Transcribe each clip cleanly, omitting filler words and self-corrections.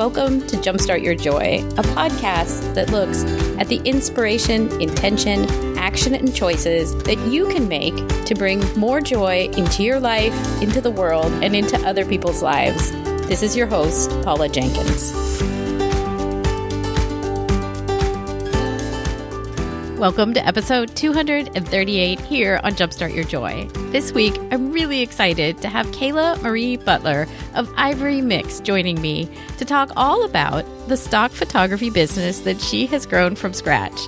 Welcome to Jumpstart Your Joy, a podcast that looks at the inspiration, intention, action, and choices that you can make to bring more joy into your life, into the world, and into other people's lives. This is your host, Paula Jenkins. Welcome to episode 238 here on Jumpstart Your Joy. This week, I'm really excited to have Kayla Butler of Ivory joining me to talk all about the stock photography business that she has grown from scratch.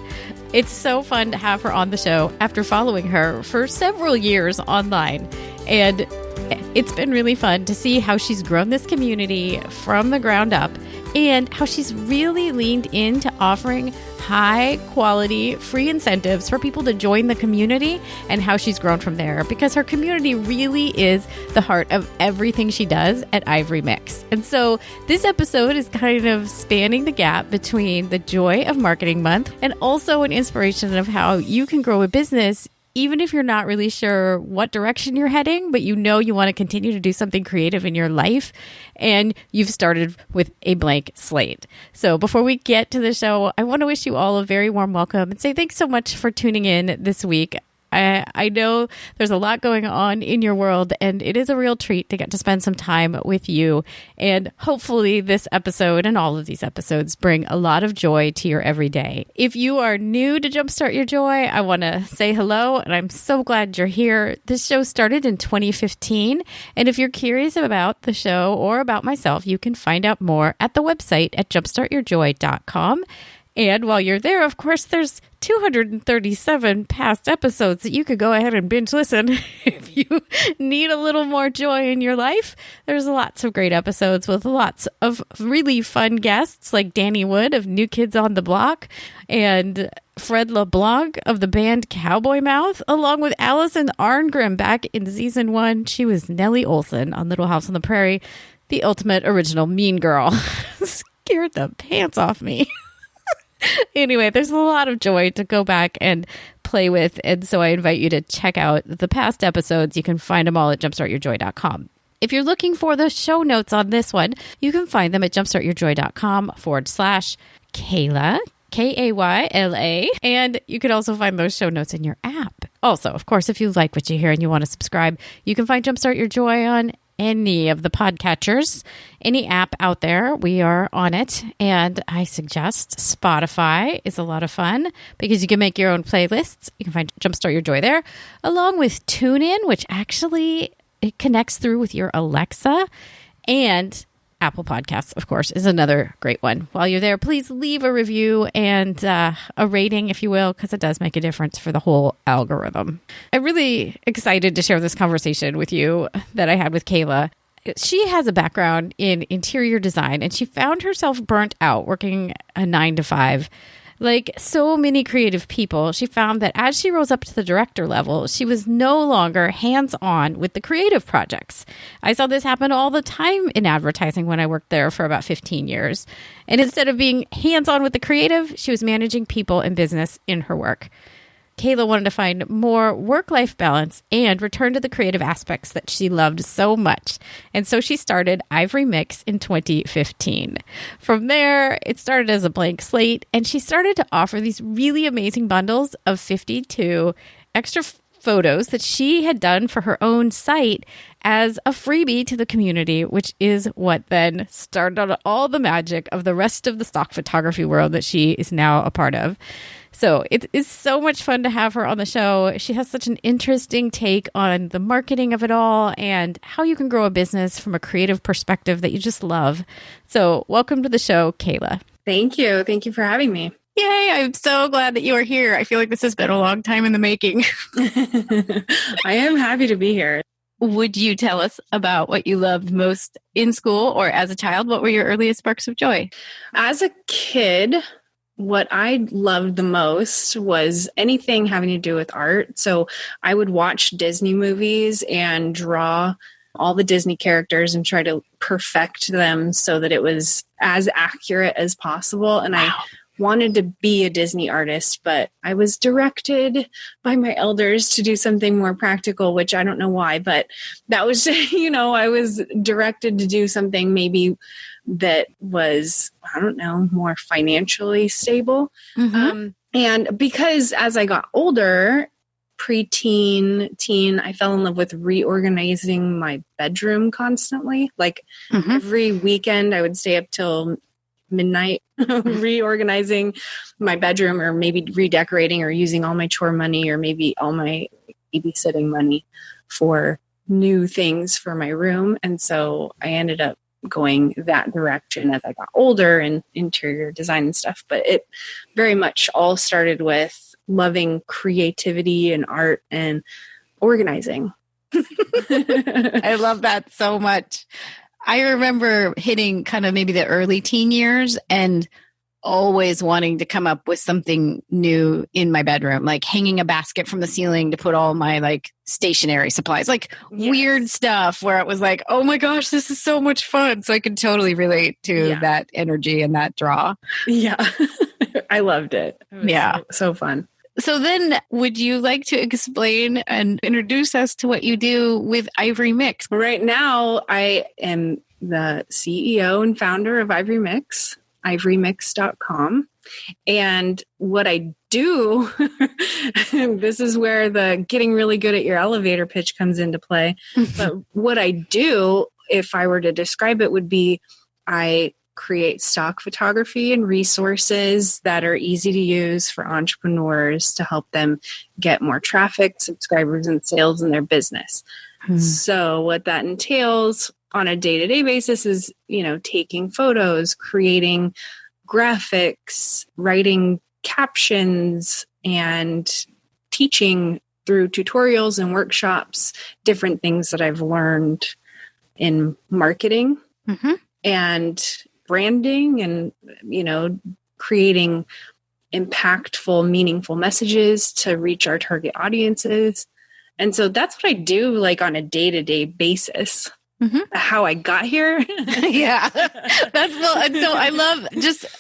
It's so fun to have her on the show after following her for several years online. And it's been really fun to see how she's grown this community from the ground up and how she's really leaned into offering high quality free incentives for people to join the community and how she's grown from there, because her community really is the heart of everything she does at Ivory Mix. And so this episode is kind of spanning the gap between the joy of Marketing Month and also an inspiration of how you can grow a business even if you're not really sure what direction you're heading, but you know you want to continue to do something creative in your life, and you've started with a blank slate. So before we get to the show, I want to wish you all a very warm welcome and say thanks so much for tuning in this week. I know there's a lot going on in your world, and it is a real treat to get to spend some time with you. And hopefully this episode and all of these episodes bring a lot of joy to your everyday. If you are new to Jumpstart Your Joy, I want to say hello, and I'm so glad you're here. This show started in 2015, and if you're curious about the show or about myself, you can find out more at the website at jumpstartyourjoy.com. And while you're there, of course, there's 237 past episodes that you could go ahead and binge listen. If you need a little more joy in your life, there's lots of great episodes with lots of really fun guests like Danny Wood of New Kids on the Block and Fred LeBlanc of the band Cowboy Mouth, along with Allison Arngrim back in season 1. She was Nellie Olson on Little House on the Prairie, the ultimate original mean girl. Scared the pants off me. Anyway, there's a lot of joy to go back and play with, and so I invite you to check out the past episodes. You can find them all at jumpstartyourjoy.com. If you're looking for the show notes on this one, you can find them at jumpstartyourjoy.com/Kayla, Kayla, and you can also find those show notes in your app. Also, of course, if you like what you hear and you want to subscribe, you can find Jumpstart Your Joy on any of the podcatchers, any app out there. We are on it, and I suggest Spotify is a lot of fun because you can make your own playlists. You can find Jumpstart Your Joy there, along with TuneIn, which actually it connects through with your Alexa, and Apple Podcasts, of course, is another great one. While you're there, please leave a review and a rating, if you will, because it does make a difference for the whole algorithm. I'm really excited to share this conversation with you that I had with Kayla. She has a background in interior design, and she found herself burnt out working a 9-to-5. Like so many creative people, she found that as she rose up to the director level, she was no longer hands-on with the creative projects. I saw this happen all the time in advertising when I worked there for about 15 years. And instead of being hands-on with the creative, she was managing people and business in her work. Kayla wanted to find more work-life balance and return to the creative aspects that she loved so much. And so she started Ivory Mix in 2015. From there, it started as a blank slate, and she started to offer these really amazing bundles of 52 extra photos that she had done for her own site as a freebie to the community, which is what then started all the magic of the rest of the stock photography world that she is now a part of. So it is so much fun to have her on the show. She has such an interesting take on the marketing of it all and how you can grow a business from a creative perspective that you just love. So welcome to the show, Kayla. Thank you. Thank you for having me. Yay, I'm so glad that you are here. I feel like this has been a long time in the making. I am happy to be here. Would you tell us about what you loved most in school or as a child? What were your earliest sparks of joy? As a kid, what I loved the most was anything having to do with art. So I would watch Disney movies and draw all the Disney characters and try to perfect them so that it was as accurate as possible. And I wanted to be a Disney artist, but I was directed by my elders to do something more practical, which I don't know why, but that was, I was directed to do something maybe that was, I don't know, more financially stable. Mm-hmm. And because as I got older, preteen, teen, I fell in love with reorganizing my bedroom constantly. Like every weekend I would stay up till midnight reorganizing my bedroom, or maybe redecorating, or using all my chore money, or maybe all my babysitting money for new things for my room. And so I ended up going that direction as I got older in interior design and stuff. But it very much all started with loving creativity and art and organizing. I love that so much. I remember hitting kind of maybe the early teen years and always wanting to come up with something new in my bedroom, like hanging a basket from the ceiling to put all my like stationery supplies, like weird stuff where it was like, oh my gosh, this is so much fun. So I could totally relate to that energy and that draw. Yeah. I loved it. It was so fun. So then would you like to explain and introduce us to what you do with Ivory Mix? Right now, I am the CEO and founder of Ivory Mix, ivorymix.com. And what I do, this is where the getting really good at your elevator pitch comes into play. But what I do, if I were to describe it, would be I create stock photography and resources that are easy to use for entrepreneurs to help them get more traffic, subscribers, and sales in their business. So what that entails on a day-to-day basis is, taking photos, creating graphics, writing captions, and teaching through tutorials and workshops, different things that I've learned in marketing and branding and, creating impactful, meaningful messages to reach our target audiences. And so that's what I do like on a day-to-day basis. How I got here. Yeah. That's well. And so I love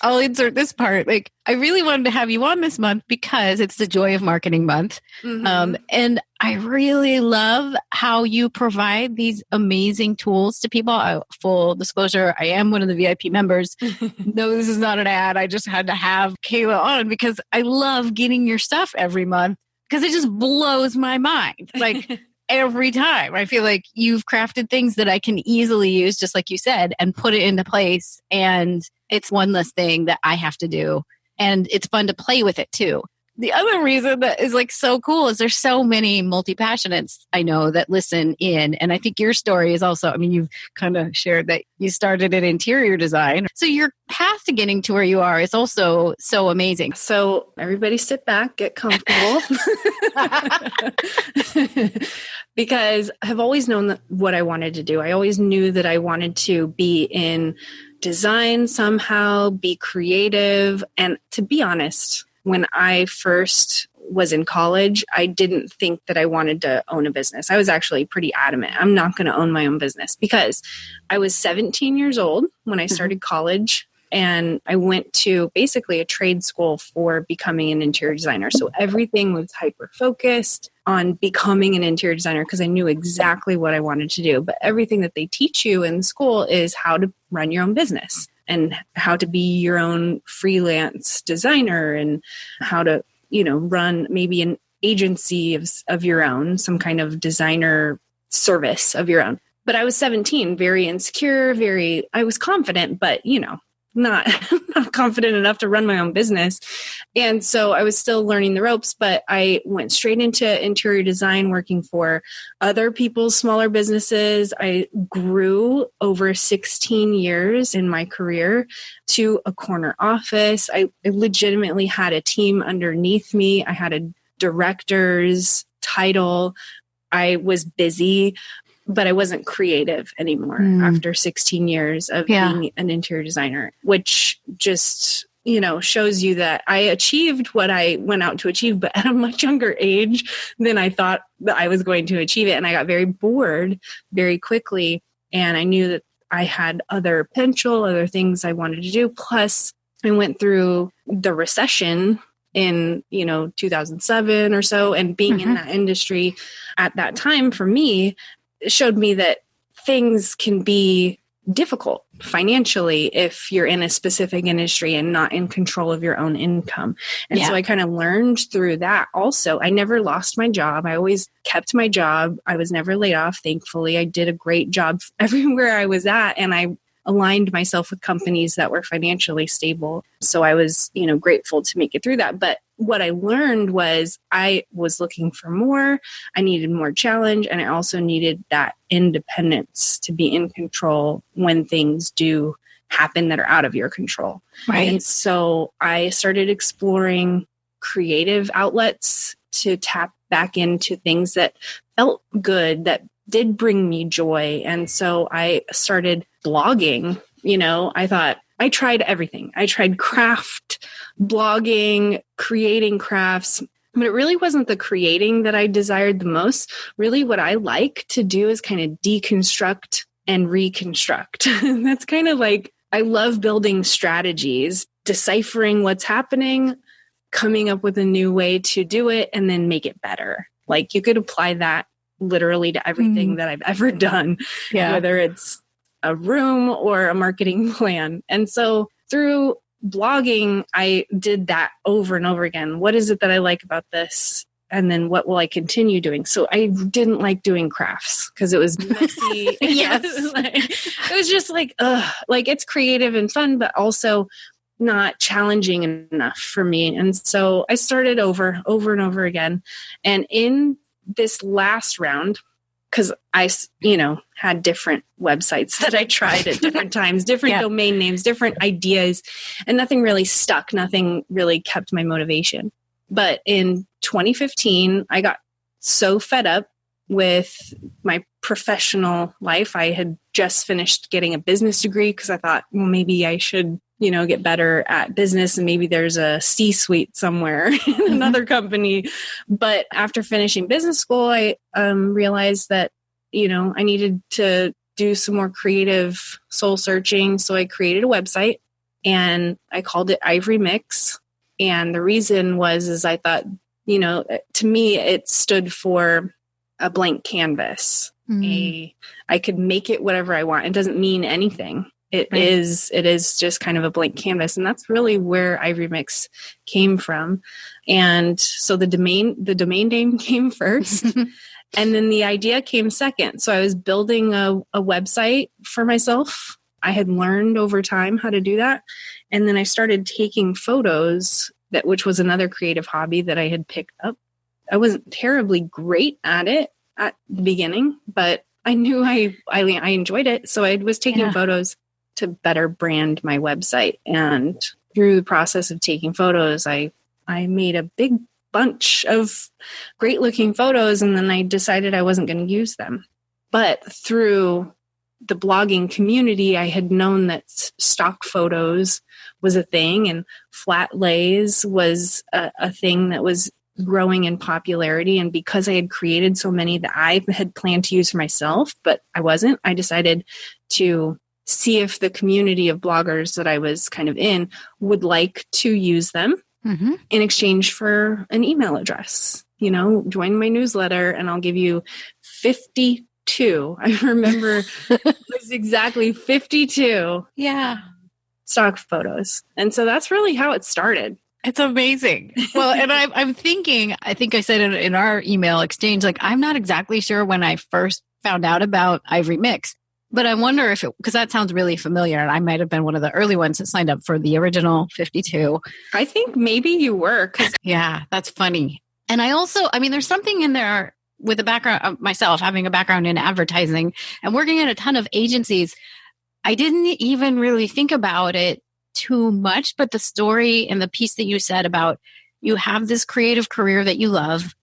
I'll insert this part. Like I really wanted to have you on this month because it's the Joy of Marketing Month. And I really love how you provide these amazing tools to people. Full disclosure, I am one of the VIP members. No, this is not an ad. I just had to have Kayla on because I love getting your stuff every month because it just blows my mind. Like every time I feel like you've crafted things that I can easily use, just like you said, and put it into place. And it's one less thing that I have to do. And it's fun to play with it too. The other reason that is like so cool is there's so many multi-passionates I know that listen in. And I think your story is also, you've kind of shared that you started in interior design. So your path to getting to where you are is also so amazing. So everybody sit back, get comfortable. Because I've always known what I wanted to do. I always knew that I wanted to be in design somehow, be creative. And to be honest, when I first was in college, I didn't think that I wanted to own a business. I was actually pretty adamant. I'm not going to own my own business because I was 17 years old when I started college. And I went to basically a trade school for becoming an interior designer. So everything was hyper-focused on becoming an interior designer because I knew exactly what I wanted to do. But everything that they teach you in school is how to run your own business and how to be your own freelance designer and how to, run maybe an agency of your own, some kind of designer service of your own. But I was 17, very insecure, I was confident, but, not confident enough to run my own business. And so I was still learning the ropes, but I went straight into interior design, working for other people's smaller businesses. I grew over 16 years in my career to a corner office. I legitimately had a team underneath me. I had a director's title. I was busy, but I wasn't creative anymore after 16 years of being an interior designer, which just, shows you that I achieved what I went out to achieve, but at a much younger age than I thought that I was going to achieve it. And I got very bored very quickly. And I knew that I had other potential, other things I wanted to do. Plus, I went through the recession in, 2007 or so. And being in that industry at that time for me showed me that things can be difficult financially if you're in a specific industry and not in control of your own income. And so I kind of learned through that also. I never lost my job. I always kept my job. I was never laid off. Thankfully, I did a great job everywhere I was at. And I aligned myself with companies that were financially stable. So I was, grateful to make it through that. But what I learned was I was looking for more. I needed more challenge. And I also needed that independence to be in control when things do happen that are out of your control. Right. And so I started exploring creative outlets to tap back into things that felt good, that did bring me joy. And so I started blogging. I thought I tried everything. I tried craft, blogging, creating crafts, but it really wasn't the creating that I desired the most. Really what I like to do is kind of deconstruct and reconstruct. That's kind of like, I love building strategies, deciphering what's happening, coming up with a new way to do it, and then make it better. Like you could apply that literally to everything that I've ever done, whether it's a room or a marketing plan. And so through blogging, I did that over and over again. What is it that I like about this? And then what will I continue doing? So I didn't like doing crafts because it was messy. It was just like it's creative and fun, but also not challenging enough for me. And so I started over and over again. And in this last round, because I, had different websites that I tried at different times, different domain names, different ideas, and nothing really stuck. Nothing really kept my motivation. But in 2015, I got so fed up with my professional life. I had just finished getting a business degree because I thought, well, maybe I should, get better at business, and maybe there's a C-suite somewhere in another company. But after finishing business school, I realized that, I needed to do some more creative soul searching. So I created a website and I called it Ivory Mix. And the reason is I thought, to me, it stood for a blank canvas. I could make it whatever I want. It doesn't mean anything. It is just kind of a blank canvas. And that's really where Ivory Mix came from. And so the domain name came first. And then the idea came second. So I was building a website for myself. I had learned over time how to do that. And then I started taking photos, which was another creative hobby that I had picked up. I wasn't terribly great at it at the beginning, but I knew I enjoyed it. So I was taking photos to better brand my website. And through the process of taking photos, I made a big bunch of great looking photos, and then I decided I wasn't going to use them. But through the blogging community, I had known that stock photos was a thing, and flat lays was a thing that was growing in popularity. And because I had created so many that I had planned to use for myself, but I wasn't, I decided to see if the community of bloggers that I was kind of in would like to use them in exchange for an email address. Join my newsletter and I'll give you 52. I remember it was exactly 52 stock photos. And so that's really how it started. It's amazing. Well, and I'm thinking, I think I said it in our email exchange, like, I'm not exactly sure when I first found out about Ivory Mix, but I wonder if because that sounds really familiar, and I might have been one of the early ones that signed up for the original 52. I think maybe you were. Yeah, that's funny. And there's something in there with the background of myself, having a background in advertising and working at a ton of agencies. I didn't even really think about it too much, but the story and the piece that you said about you have this creative career that you love.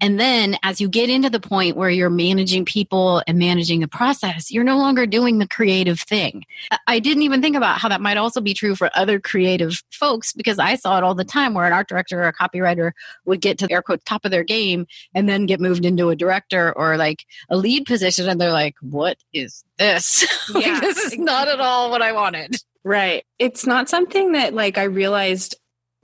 And then as you get into the point where you're managing people and managing the process, you're no longer doing the creative thing. I didn't even think about how that might also be true for other creative folks, because I saw it all the time where an art director or a copywriter would get to air quotes top of their game and then get moved into a director or like a lead position. And they're like, what is this? Yeah. This is not at all what I wanted. Right. It's not something that like I realized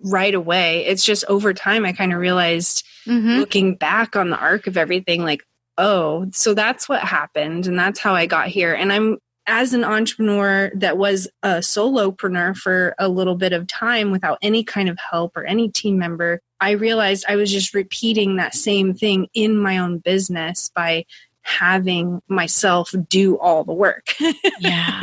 right away. It's just over time I kind of realized looking back on the arc of everything like, oh, so that's what happened and that's how I got here. And I'm as an entrepreneur that was a solopreneur for a little bit of time without any kind of help or any team member, I realized I was just repeating that same thing in my own business by having myself do all the work. Yeah.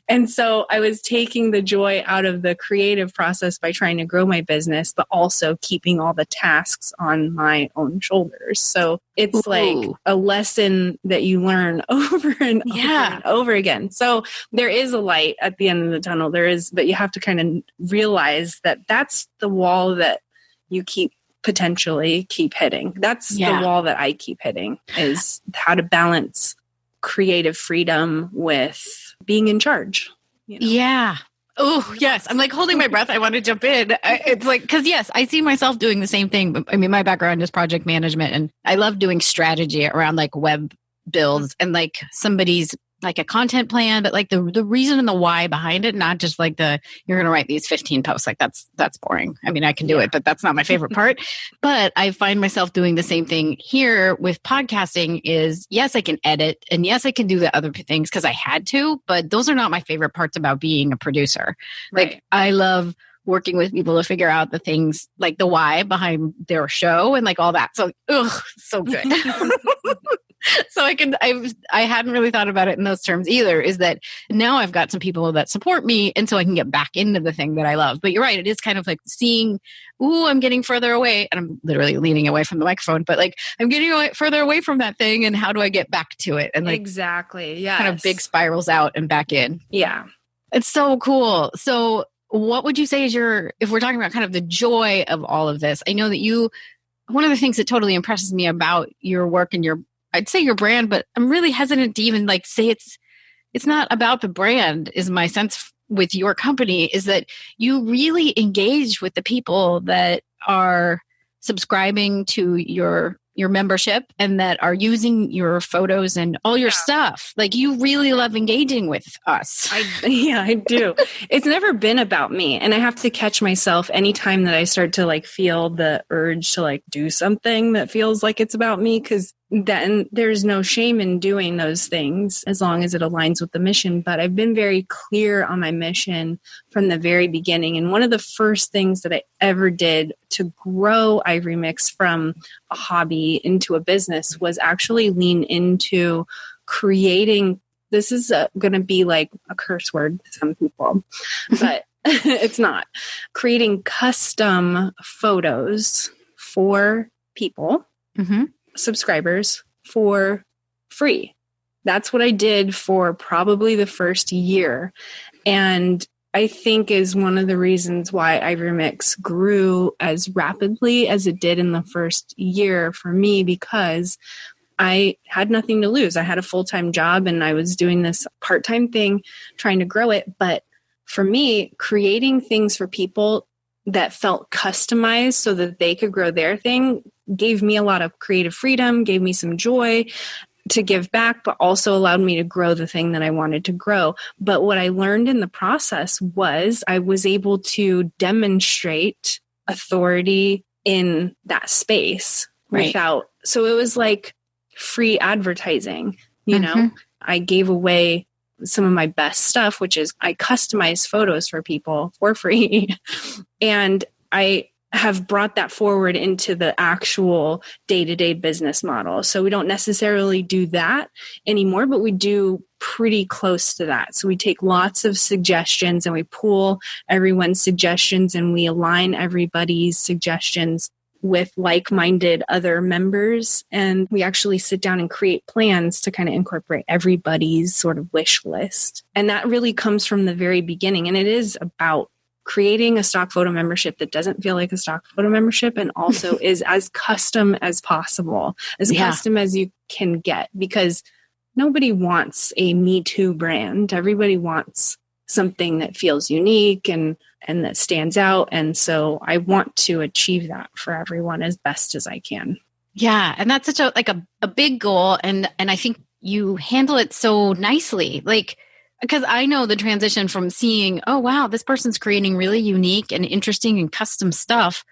And so I was taking the joy out of the creative process by trying to grow my business, but also keeping all the tasks on my own shoulders. So it's like a lesson that you learn over and over and over again. So there is a light at the end of the tunnel. There is, but you have to kind of realize that that's the wall that you potentially keep hitting. That's the wall that I keep hitting, is how to balance creative freedom with being in charge. You know? Yeah. Oh, yes. I'm like holding my breath. I want to jump in. It's like, because yes, I see myself doing the same thing. I mean, my background is project management and I love doing strategy around like web builds and like somebody's like a content plan, but like the reason and the why behind it, not just like you're going to write these 15 posts. Like that's boring. I mean, I can do it, but that's not my favorite part. But I find myself doing the same thing here with podcasting is yes, I can edit and yes, I can do the other things because I had to, but those are not my favorite parts about being a producer. Right. Like I love working with people to figure out the things like the why behind their show and like all that. So, so good. So I hadn't really thought about it in those terms either, is that now I've got some people that support me and so I can get back into the thing that I love. But you're right. It is kind of like seeing, I'm getting further away and I'm literally leaning away from the microphone, but like I'm getting further away from that thing and how do I get back to it? And like exactly. Yeah. Kind of big spirals out and back in. Yeah. It's so cool. So what would you say is if we're talking about kind of the joy of all of this, I know that one of the things that totally impresses me about your work and I'd say your brand, but I'm really hesitant to even like say it's not about the brand is my sense with your company, is that you really engage with the people that are subscribing to your membership and that are using your photos and all your stuff. Like you really love engaging with us. I do. It's never been about me. And I have to catch myself anytime that I start to like feel the urge to like do something that feels like it's about me. Cause then there's no shame in doing those things as long as it aligns with the mission. But I've been very clear on my mission from the very beginning. And one of the first things that I ever did to grow Ivory Mix from a hobby into a business was actually lean into creating. This is going to be like a curse word to some people, but it's not. Creating custom photos for people. Subscribers for free. That's what I did for probably the first year. And I think is one of the reasons why Ivory Mix grew as rapidly as it did in the first year for me, because I had nothing to lose. I had a full-time job and I was doing this part-time thing, trying to grow it. But for me, creating things for people that felt customized so that they could grow their thing gave me a lot of creative freedom, gave me some joy to give back, but also allowed me to grow the thing that I wanted to grow. But what I learned in the process was I was able to demonstrate authority in that space without, so it was like free advertising, you know, I gave away some of my best stuff, which is I customize photos for people for free. And I have brought that forward into the actual day-to-day business model. So we don't necessarily do that anymore, but we do pretty close to that. So we take lots of suggestions and we pool everyone's suggestions and we align everybody's suggestions with like-minded other members. And we actually sit down and create plans to kind of incorporate everybody's sort of wish list. And that really comes from the very beginning. And it is about creating a stock photo membership that doesn't feel like a stock photo membership and also is as custom as possible, as custom as you can get, because nobody wants a Me Too brand. Everybody wants something that feels unique and that stands out. And so I want to achieve that for everyone as best as I can. Yeah. And that's such a big goal. And I think you handle it so nicely. Like Because I know the transition from seeing, oh, wow, this person's creating really unique and interesting and custom stuff.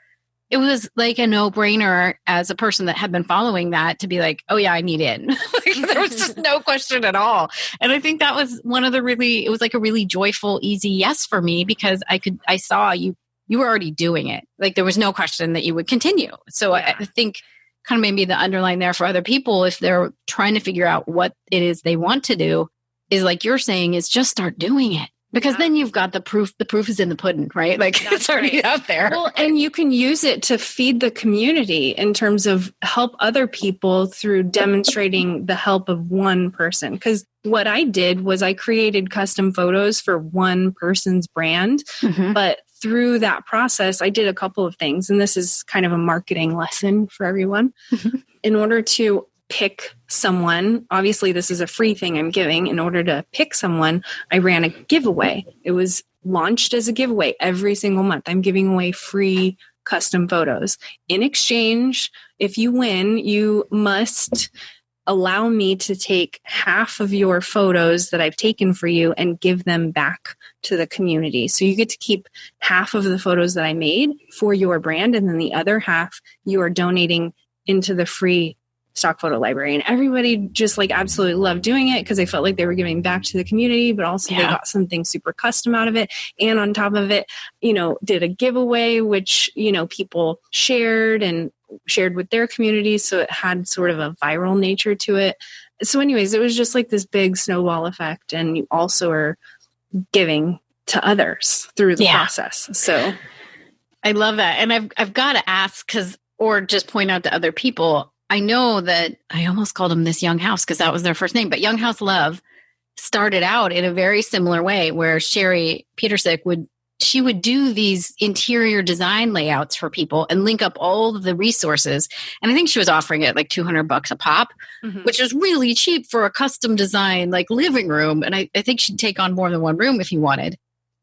It was like a no-brainer as a person that had been following that to be like, oh, yeah, I need in. Like, there was just no question at all. And I think that was one of the it was like a really joyful, easy yes for me because I saw you were already doing it. Like there was no question that you would continue. So yeah. I think kind of maybe the underline there for other people, if they're trying to figure out what it is they want to do, is like you're saying, is just start doing it. Because then you've got the proof. The proof is in the pudding, right? Like that's it's already out there. Well, and you can use it to feed the community in terms of help other people through demonstrating the help of one person. Because what I did was I created custom photos for one person's brand. Mm-hmm. But through that process, I did a couple of things. And this is kind of a marketing lesson for everyone. Mm-hmm. In order to pick someone, obviously this is a free thing I'm giving. In order to pick someone, I ran a giveaway. It was launched as a giveaway every single month. I'm giving away free custom photos. In exchange, if you win, you must allow me to take half of your photos that I've taken for you and give them back to the community. So you get to keep half of the photos that I made for your brand, and then the other half you are donating into the free stock photo library. And everybody just like absolutely loved doing it because they felt like they were giving back to the community, but also they got something super custom out of it. And on top of it, did a giveaway, which, people shared with their communities. So it had sort of a viral nature to it. So anyways, it was just like this big snowball effect. And you also are giving to others through the process. So I love that. And I've got to ask or just point out to other people, I know that I almost called them This Young House because that was their first name, but Young House Love started out in a very similar way where Sherry Petersick would do these interior design layouts for people and link up all of the resources. And I think she was offering it like $200 a pop, mm-hmm. which is really cheap for a custom design, like living room. And I think she'd take on more than one room if you wanted,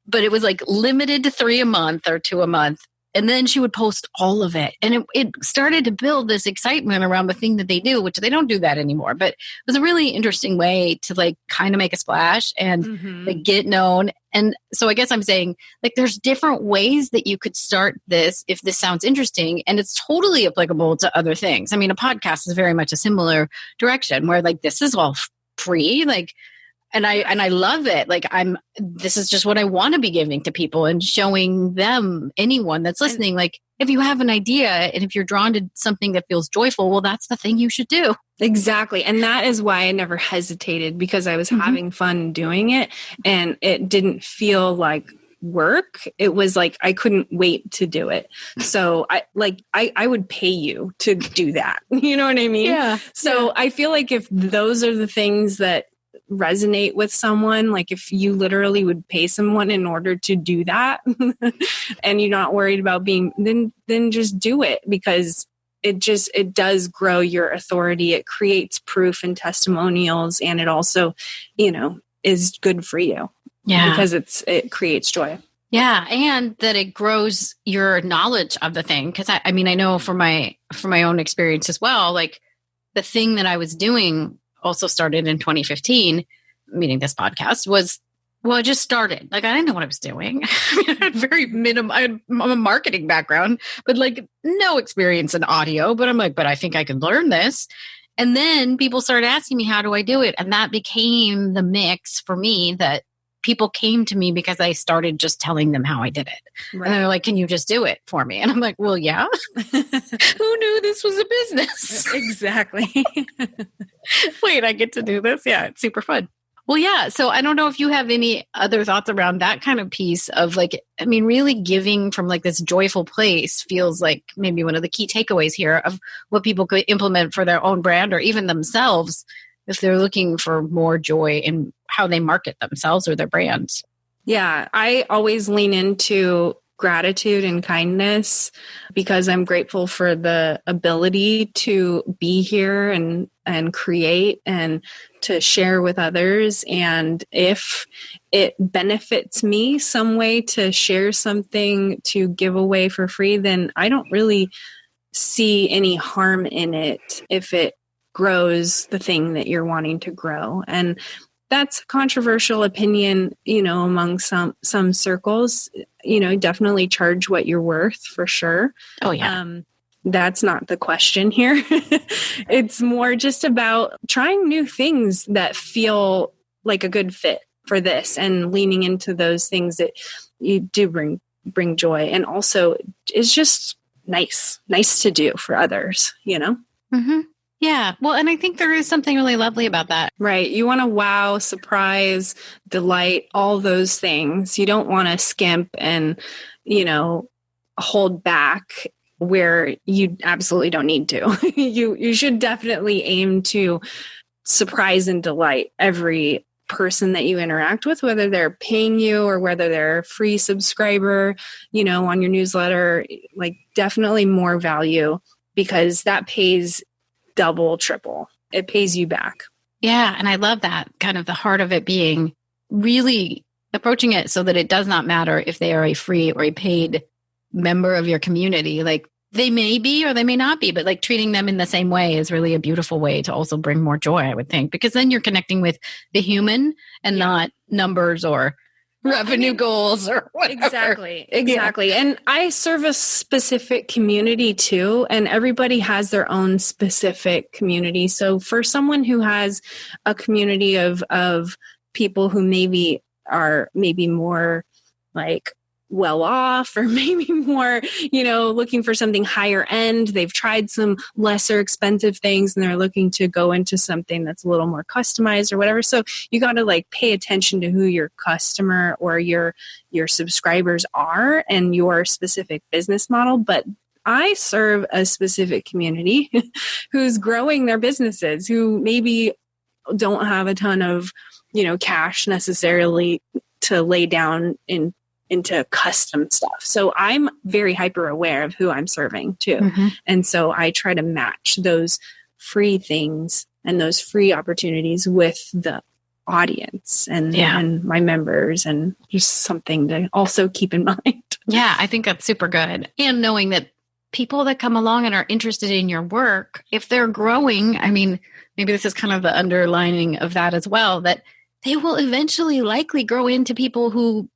but it was like limited to 3 a month or 2 a month. And then she would post all of it. And it started to build this excitement around the thing that they do, which they don't do that anymore. But it was a really interesting way to like kind of make a splash and mm-hmm. like get known. And so I guess I'm saying like there's different ways that you could start this if this sounds interesting. And it's totally applicable to other things. I mean, a podcast is very much a similar direction where like this is all free. Like, And I love it. Like this is just what I want to be giving to people and showing them, anyone that's listening, like if you have an idea and if you're drawn to something that feels joyful, well, that's the thing you should do. Exactly. And that is why I never hesitated because I was mm-hmm. having fun doing it and it didn't feel like work. It was like, I couldn't wait to do it. So I would pay you to do that. You know what I mean? Yeah. So I feel like if those are the things that resonate with someone, like if you literally would pay someone in order to do that and you're not worried about then just do it because it does grow your authority. It creates proof and testimonials. And it also, is good for you. Yeah. Because it creates joy. Yeah. And that it grows your knowledge of the thing. Cause I mean, I know from my own experience as well, like the thing that I was doing also started in 2015, meaning this podcast I just started. Like, I didn't know what I was doing. I mean, I had very I'm a marketing background, but like no experience in audio, but I'm like, but I think I can learn this. And then people started asking me, how do I do it? And that became the mix for me that people came to me because I started just telling them how I did it. Right. And they're like, can you just do it for me? And I'm like, well, yeah. Who knew this was a business? Exactly. Wait, I get to do this? Yeah, it's super fun. Well, yeah. So I don't know if you have any other thoughts around that kind of piece of like, I mean, really giving from like this joyful place feels like maybe one of the key takeaways here of what people could implement for their own brand or even themselves if they're looking for more joy in how they market themselves or their brands. Yeah, I always lean into gratitude and kindness because I'm grateful for the ability to be here and create and to share with others. And if it benefits me some way to share something to give away for free, then I don't really see any harm in it if it grows the thing that you're wanting to grow. And that's a controversial opinion, among some circles. Definitely charge what you're worth for sure. Oh, yeah. That's not the question here. It's more just about trying new things that feel like a good fit for this and leaning into those things that you do bring joy. And also it's just nice to do for others, Mm-hmm. Yeah. Well, and I think there is something really lovely about that. Right. You want to wow, surprise, delight, all those things. You don't want to skimp and, hold back where you absolutely don't need to. You should definitely aim to surprise and delight every person that you interact with, whether they're paying you or whether they're a free subscriber, on your newsletter. Like, definitely more value, because that pays double, triple. It pays you back. Yeah. And I love that, kind of the heart of it being really approaching it so that it does not matter if they are a free or a paid member of your community. Like, they may be or they may not be, but like treating them in the same way is really a beautiful way to also bring more joy, I would think, because then you're connecting with the human and not numbers or revenue goals or whatever. Exactly. Yeah. And I serve a specific community too, and everybody has their own specific community. So for someone who has a community of people who maybe are more like well off, or maybe more, looking for something higher end. They've tried some lesser expensive things and they're looking to go into something that's a little more customized or whatever. So you got to like pay attention to who your customer or your subscribers are and your specific business model. But I serve a specific community who's growing their businesses, who maybe don't have a ton of, cash necessarily to lay down into custom stuff. So I'm very hyper aware of who I'm serving too. Mm-hmm. And so I try to match those free things and those free opportunities with the audience and my members, and just something to also keep in mind. Yeah, I think that's super good. And knowing that people that come along and are interested in your work, if they're growing, I mean, maybe this is kind of the underlining of that as well, that they will eventually likely grow into people who,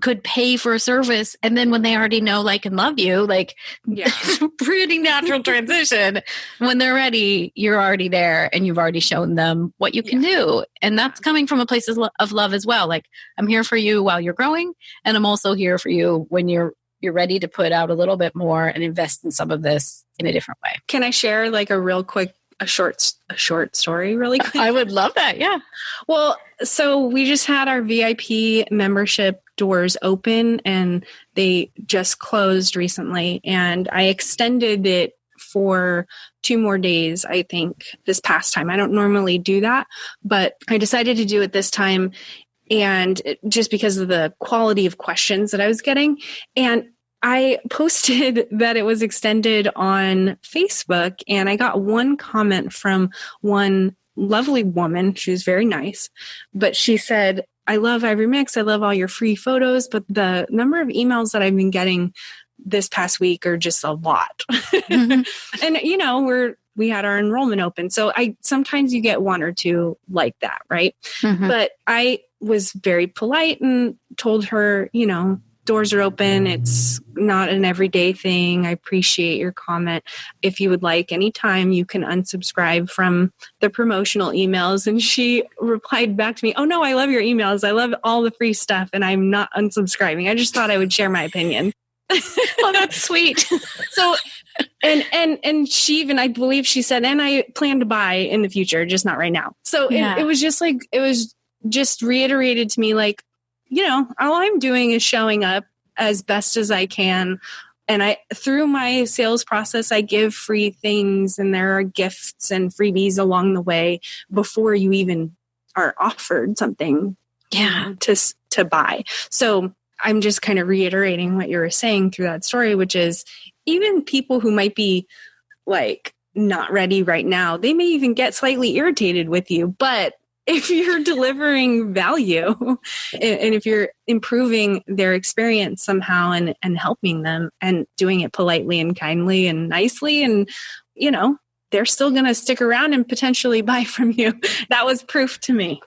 could pay for a service. And then when they already know, like, and love you, like, it's a pretty natural transition. When they're ready, you're already there and you've already shown them what you can do. And that's coming from a place of love as well. Like, I'm here for you while you're growing. And I'm also here for you when you're ready to put out a little bit more and invest in some of this in a different way. Can I share like a short story really quick? I would love that. Yeah. Well, so we just had our VIP membership doors open and they just closed recently, and I extended it for 2 more days, I think, this past time. I don't normally do that, but I decided to do it this time, and just because of the quality of questions that I was getting. And I posted that it was extended on Facebook, and I got one comment from one lovely woman. She was very nice, but she said, "I love Ivory Mix. I love all your free photos, but the number of emails that I've been getting this past week are just a lot." Mm-hmm. And, we had our enrollment open. So sometimes you get 1 or 2 like that, right? Mm-hmm. But I was very polite and told her, doors are open. It's not an everyday thing. I appreciate your comment. If you would like, anytime you can unsubscribe from the promotional emails. And she replied back to me, "Oh no, I love your emails. I love all the free stuff and I'm not unsubscribing. I just thought I would share my opinion." Well, that's sweet. So, and she even, I believe she said, "And I plan to buy in the future, just not right now." So it was just like, it was just reiterated to me, like, all I'm doing is showing up as best as I can. And through my sales process, I give free things, and there are gifts and freebies along the way before you even are offered something to buy. So I'm just kind of reiterating what you were saying through that story, which is even people who might be like not ready right now, they may even get slightly irritated with you, but if you're delivering value and if you're improving their experience somehow and helping them and doing it politely and kindly and nicely, and, they're still going to stick around and potentially buy from you. That was proof to me.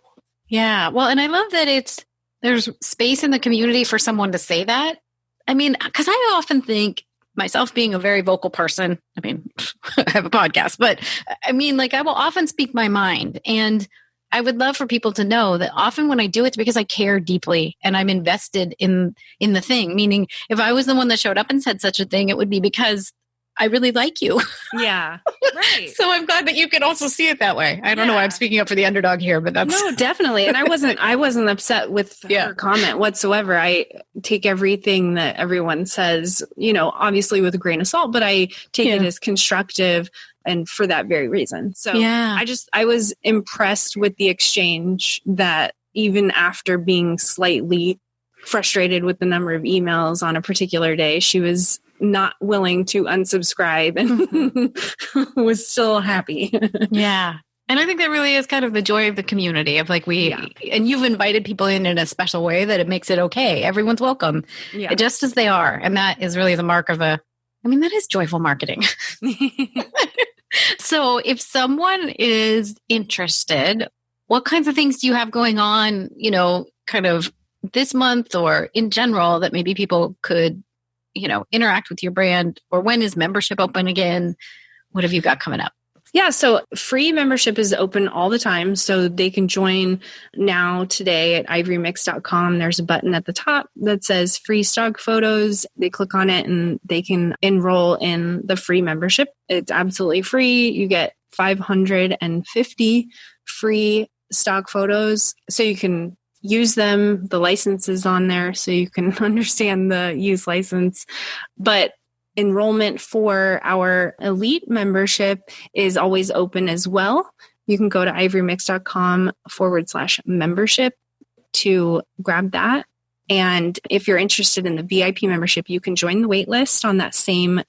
Yeah. Well, and I love that there's space in the community for someone to say that. I mean, because I often think, myself being a very vocal person, I mean, I have a podcast, but I mean, like I will often speak my mind. And I would love for people to know that often when I do, it's because I care deeply and I'm invested in the thing. Meaning, if I was the one that showed up and said such a thing, it would be because I really like you. Yeah. Right. So I'm glad that you can also see it that way. I don't know why I'm speaking up for the underdog here, but that's no, definitely. And I wasn't upset with her comment whatsoever. I take everything that everyone says, obviously with a grain of salt, but I take it as constructive and for that very reason. So I was impressed with the exchange that even after being slightly frustrated with the number of emails on a particular day, she was not willing to unsubscribe and was still happy. Yeah. And I think that really is kind of the joy of the community of like and you've invited people in a special way that it makes it okay. Everyone's welcome just as they are. And that is really the mark of that is joyful marketing. So if someone is interested, what kinds of things do you have going on, kind of this month or in general that maybe people could interact with your brand? Or when is membership open again? What have you got coming up? Yeah, so free membership is open all the time. So they can join now today at ivorymix.com. There's a button at the top that says free stock photos. They click on it and they can enroll in the free membership. It's absolutely free. You get 550 free stock photos. So you can use them. The license is on there so you can understand the use license. But enrollment for our elite membership is always open as well. You can go to ivorymix.com/membership to grab that. And if you're interested in the VIP membership, you can join the wait list on that same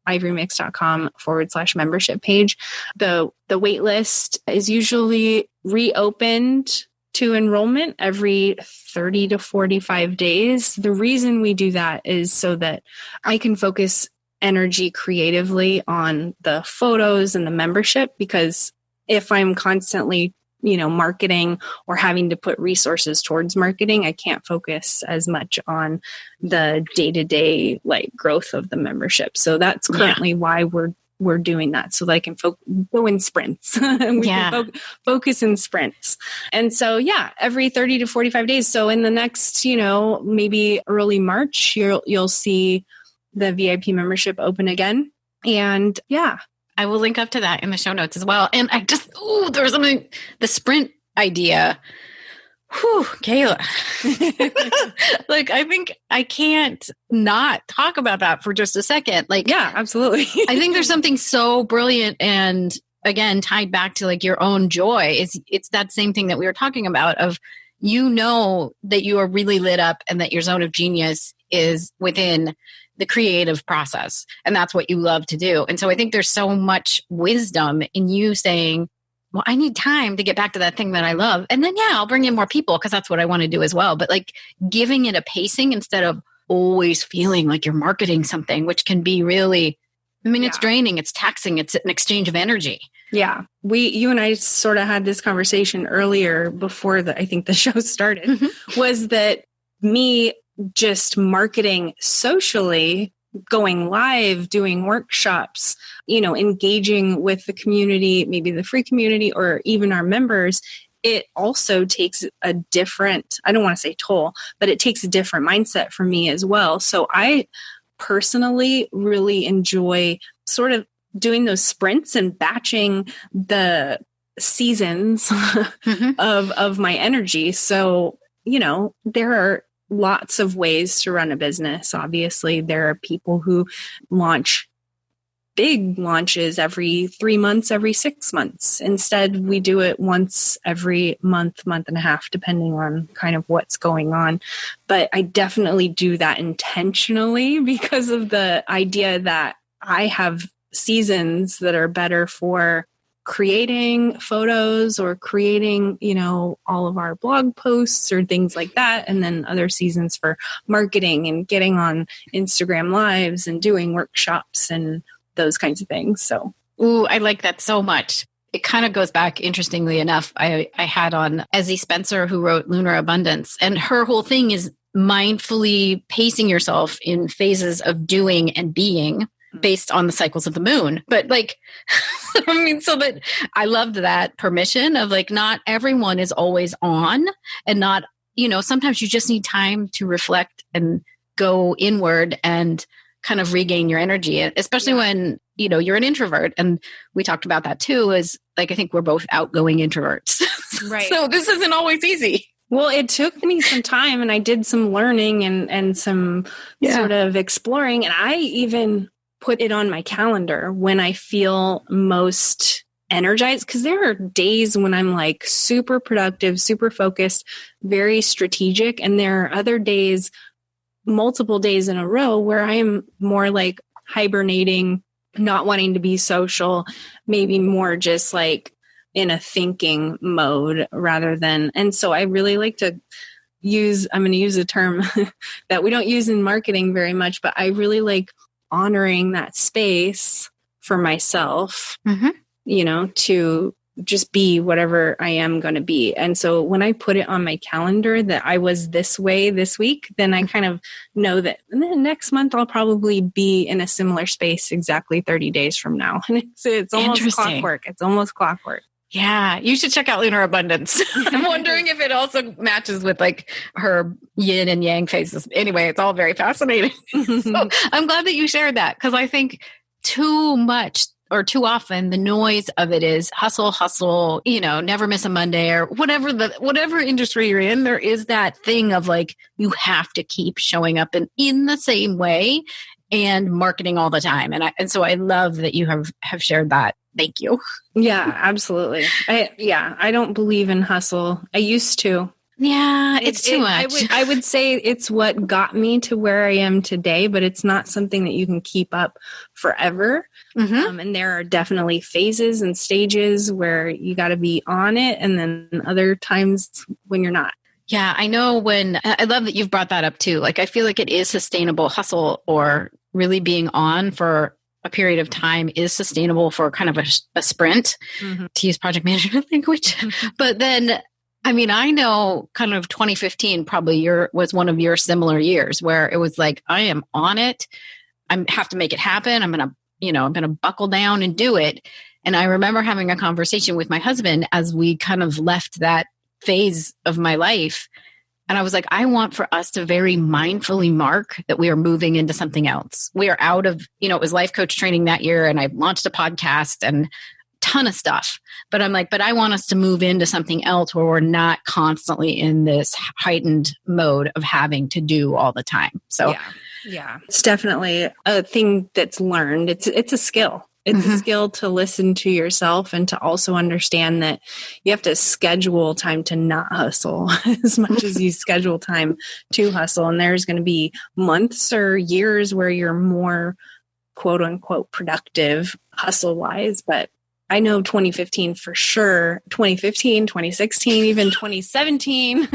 ivorymix.com/membership page. The wait list is usually reopened to enrollment every 30 to 45 days. The reason we do that is so that I can focus energy creatively on the photos and the membership, because if I'm constantly, marketing or having to put resources towards marketing, I can't focus as much on the day-to-day growth of the membership. So that's currently why we're doing that, so that I can go in sprints. We can focus in sprints. And so, every 30 to 45 days. So in the next, maybe early March, you'll see the VIP membership open again. And I will link up to that in the show notes as well. And I just, there was something, the sprint idea. Whew, Kayla. I think I can't not talk about that for just a second. Absolutely. I think there's something so brilliant and again, tied back to your own joy. It's that same thing that we were talking about of, that you are really lit up and that your zone of genius is within the creative process. And that's what you love to do. And so I think there's so much wisdom in you saying, well, I need time to get back to that thing that I love. And then, I'll bring in more people because that's what I want to do as well. But giving it a pacing instead of always feeling like you're marketing something, which can be really, it's draining, it's taxing, it's an exchange of energy. Yeah. You and I sort of had this conversation earlier before I think the show started, was that me just marketing socially, going live, doing workshops, engaging with the community, maybe the free community or even our members, it also takes a different, I don't want to say toll, but it takes a different mindset for me as well. So I personally really enjoy sort of doing those sprints and batching the seasons of my energy. So, there are lots of ways to run a business. Obviously, there are people who launch big launches every 3 months, every 6 months. Instead, we do it once every month and a half, depending on kind of what's going on. But I definitely do that intentionally because of the idea that I have seasons that are better for creating photos or creating, all of our blog posts or things like that. And then other seasons for marketing and getting on Instagram lives and doing workshops and those kinds of things. So, I like that so much. it kind of goes back, interestingly enough, I had on Ezzie Spencer, who wrote Lunar Abundance, and her whole thing is mindfully pacing yourself in phases of doing and being based on the cycles of the moon. But like, I mean, so that I loved that permission of like, not everyone is always on, and not, sometimes you just need time to reflect and go inward and kind of regain your energy, especially when, you're an introvert. And we talked about that too, is like, I think we're both outgoing introverts. Right. So this isn't always easy. Well, it took me some time, and I did some learning and some sort of exploring. And I even put it on my calendar when I feel most energized, because there are days when I'm like super productive, super focused, very strategic. And there are other days, multiple days in a row, where I am more like hibernating, not wanting to be social, maybe more just like in a thinking mode rather than. And so I really like to I'm going to use a term that we don't use in marketing very much, but I really like honoring that space for myself, to just be whatever I am going to be. And so when I put it on my calendar that I was this way this week, then I kind of know that next month I'll probably be in a similar space exactly 30 days from now. And it's almost clockwork. It's almost clockwork. Yeah, you should check out Lunar Abundance. I'm wondering if it also matches with like her yin and yang phases. Anyway, it's all very fascinating. So I'm glad that you shared that, because I think too much or too often the noise of it is hustle, never miss a Monday, or whatever industry you're in, there is that thing of like, you have to keep showing up in the same way and marketing all the time. And so I love that you have shared that. Thank you. Yeah, absolutely. I don't believe in hustle. I used to. Yeah, it's too much. I would say it's what got me to where I am today, but it's not something that you can keep up forever. Mm-hmm. And there are definitely phases and stages where you got to be on it, and then other times when you're not. Yeah, I know I love that you've brought that up too. Like, I feel like it is sustainable. Hustle, or really being on for a period of time, is sustainable for kind of a sprint, to use project management language. But then, I mean, I know kind of 2015 probably was one of your similar years where it was like, I am on it. I have to make it happen. I'm going to buckle down and do it. And I remember having a conversation with my husband as we kind of left that phase of my life. And I was like, I want for us to very mindfully mark that we are moving into something else. We are out of, it was life coach training that year, and I launched a podcast and ton of stuff. But I'm like, but I want us to move into something else where we're not constantly in this heightened mode of having to do all the time. So yeah, it's definitely a thing that's learned. It's a skill. It's a skill to listen to yourself, and to also understand that you have to schedule time to not hustle as much as you schedule time to hustle. And there's going to be months or years where you're more quote unquote productive hustle wise. But I know 2015 for sure, 2015, 2016, even 2017,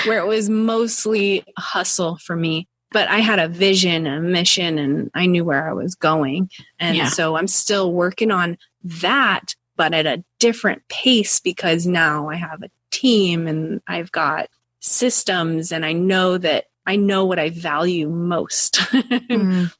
where it was mostly hustle for me. But I had a vision, a mission, and I knew where I was going. And so I'm still working on that, but at a different pace, because now I have a team and I've got systems, and I know what I value most.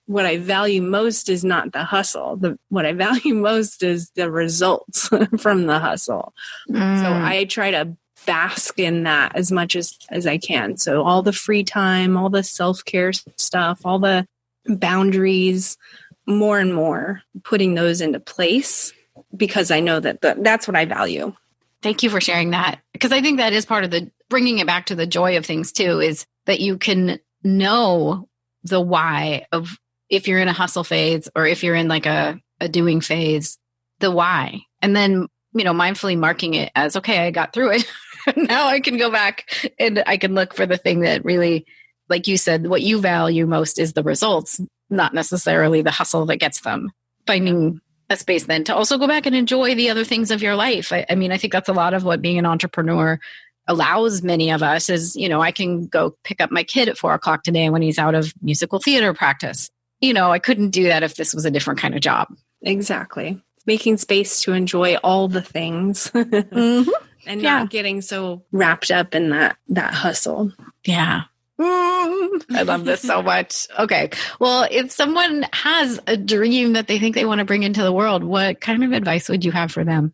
What I value most is not the hustle. What I value most is the results from the hustle. So I try to bask in that as much as I can. So all the free time, all the self-care stuff, all the boundaries, more and more putting those into place, because I know that that's what I value. Thank you for sharing that, because I think that is part of the bringing it back to the joy of things too, is that you can know the why of, if you're in a hustle phase or if you're in like a doing phase, the why. And then, mindfully marking it as, okay, I got through it. Now I can go back and I can look for the thing that really, like you said, what you value most is the results, not necessarily the hustle that gets them. Finding a space then to also go back and enjoy the other things of your life. I mean, I think that's a lot of what being an entrepreneur allows many of us is, I can go pick up my kid at 4:00 today when he's out of musical theater practice. I couldn't do that if this was a different kind of job. Exactly. making space to enjoy all the things Mm-hmm. and not getting so wrapped up in that hustle. Yeah. I love this so much. Okay. Well, if someone has a dream that they think they want to bring into the world, what kind of advice would you have for them?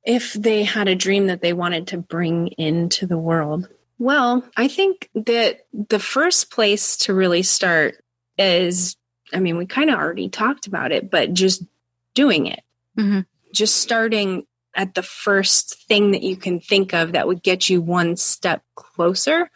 If they had a dream that they wanted to bring into the world, well, I think that the first place to really start is, I mean, we kind of already talked about it, but just doing it. Mm-hmm. Just starting at the first thing that you can think of that would get you one step closer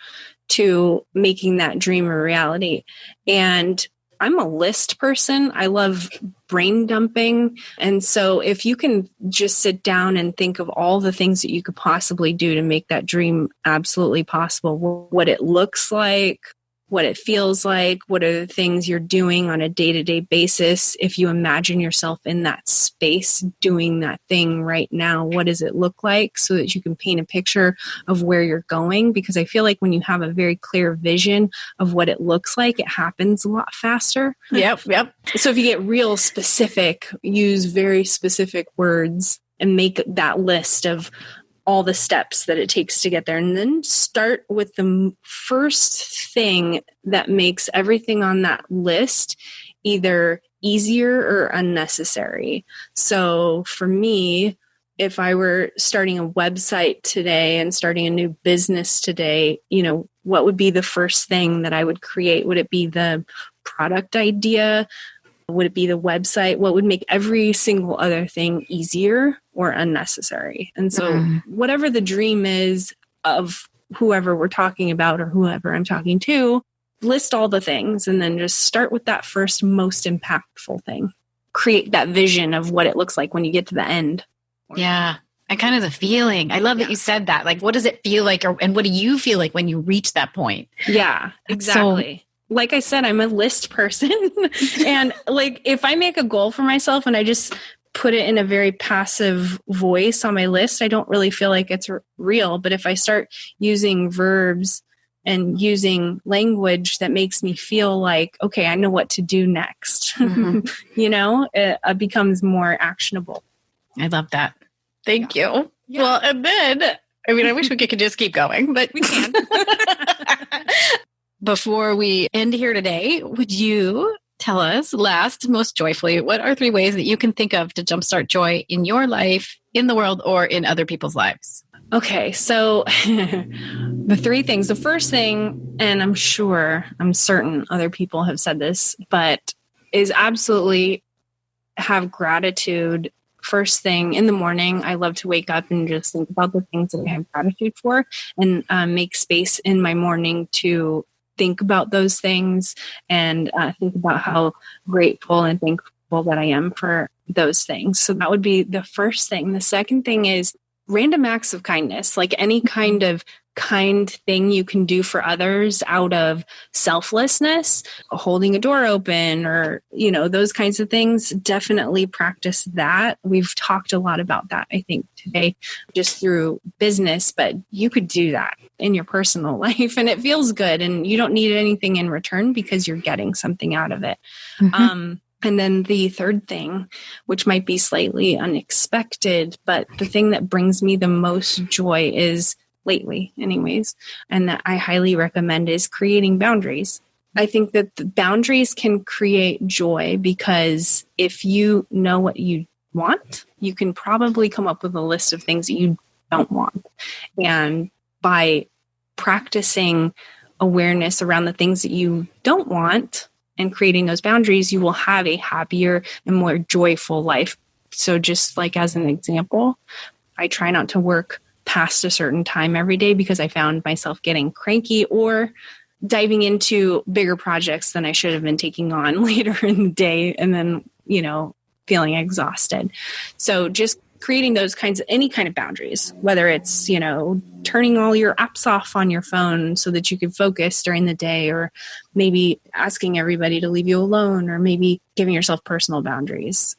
to making that dream a reality. And I'm a list person. I love brain dumping. And so if you can just sit down and think of all the things that you could possibly do to make that dream absolutely possible, what it looks like, what it feels like, what are the things you're doing on a day-to-day basis. If you imagine yourself in that space doing that thing right now, what does it look like, so that you can paint a picture of where you're going? Because I feel like when you have a very clear vision of what it looks like, it happens a lot faster. Yep. So if you get real specific, use very specific words and make that list of all the steps that it takes to get there. And then start with the first thing that makes everything on that list either easier or unnecessary. So for me, if I were starting a website today and starting a new business today, what would be the first thing that I would create? Would it be the product idea? Would it be the website? What would make every single other thing easier or unnecessary? And so whatever the dream is of whoever we're talking about or whoever I'm talking to, list all the things and then just start with that first most impactful thing. Create that vision of what it looks like when you get to the end. Yeah. And kind of the feeling. I love that you said that. Like, what does it feel like? And what do you feel like when you reach that point? Yeah, exactly. Like I said, I'm a list person. And like, if I make a goal for myself and I just put it in a very passive voice on my list, I don't really feel like it's real. But if I start using verbs and using language that makes me feel like, okay, I know what to do next, it becomes more actionable. I love that. Thank you. Yeah. Well, and then, I wish we could just keep going, but we can. Before we end here today, would you tell us most joyfully, what are 3 ways that you can think of to jumpstart joy in your life, in the world, or in other people's lives? Okay, so the 3 things. The first thing, and I'm certain other people have said this, but is absolutely have gratitude. First thing in the morning, I love to wake up and just think about the things that I have gratitude for and make space in my morning to think about those things and think about how grateful and thankful that I am for those things. So that would be the first thing. The second thing is random acts of kindness, like any kind of kind thing you can do for others out of selflessness, holding a door open or, those kinds of things. Definitely practice that. We've talked a lot about that, I think, today, just through business, but you could do that in your personal life and it feels good and you don't need anything in return because you're getting something out of it. Mm-hmm. And then the third thing, which might be slightly unexpected, but the thing that brings me the most joy is lately anyways, and that I highly recommend is creating boundaries. I think that the boundaries can create joy because if you know what you want, you can probably come up with a list of things that you don't want. And by practicing awareness around the things that you don't want and creating those boundaries, you will have a happier and more joyful life. So just like as an example, I try not to work past a certain time every day because I found myself getting cranky or diving into bigger projects than I should have been taking on later in the day and then, feeling exhausted. So just creating those any kind of boundaries, whether it's, turning all your apps off on your phone so that you can focus during the day, or maybe asking everybody to leave you alone, or maybe giving yourself personal boundaries,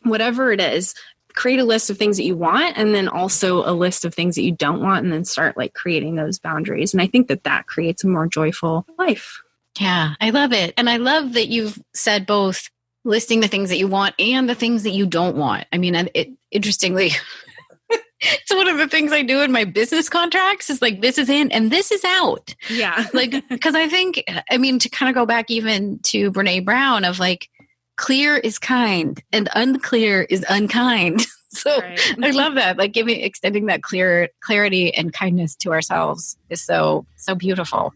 whatever it is. Create a list of things that you want and then also a list of things that you don't want and then start creating those boundaries. And I think that creates a more joyful life. Yeah, I love it. And I love that you've said both listing the things that you want and the things that you don't want. I mean, interestingly, it's one of the things I do in my business contracts is like, this is in and this is out. Yeah. Like, because I think, I mean, to kind of go back even to Brene Brown of like, clear is kind and unclear is unkind. So right. I love that. Like extending that clarity and kindness to ourselves is so beautiful.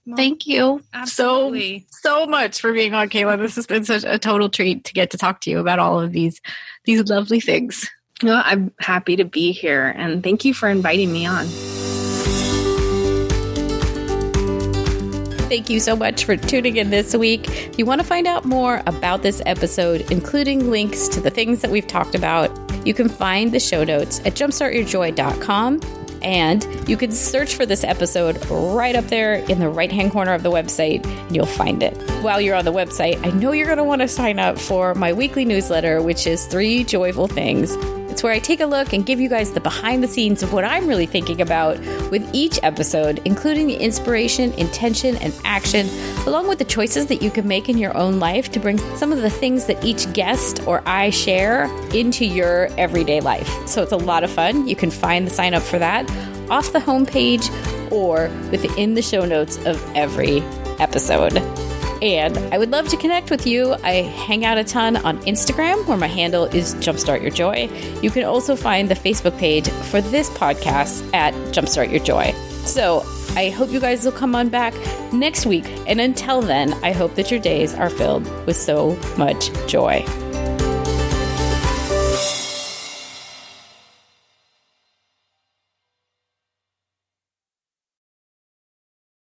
Well, thank you so much for being on, Kayla. This has been such a total treat to get to talk to you about all of these lovely things. Well, I'm happy to be here, and thank you for inviting me on. Thank you so much for tuning in this week. If you want to find out more about this episode, including links to the things that we've talked about, you can find the show notes at jumpstartyourjoy.com. And you can search for this episode right up there in the right-hand corner of the website, and you'll find it. While you're on the website, I know you're going to want to sign up for my weekly newsletter, which is 3 Joyful Things. It's where I take a look and give you guys the behind the scenes of what I'm really thinking about with each episode, including the inspiration, intention, and action, along with the choices that you can make in your own life to bring some of the things that each guest or I share into your everyday life. So it's a lot of fun. You can find the sign up for that off the homepage or within the show notes of every episode. And I would love to connect with you. I hang out a ton on Instagram, where my handle is Jumpstart Your Joy. You can also find the Facebook page for this podcast at Jumpstart Your Joy. So I hope you guys will come on back next week. And until then, I hope that your days are filled with so much joy.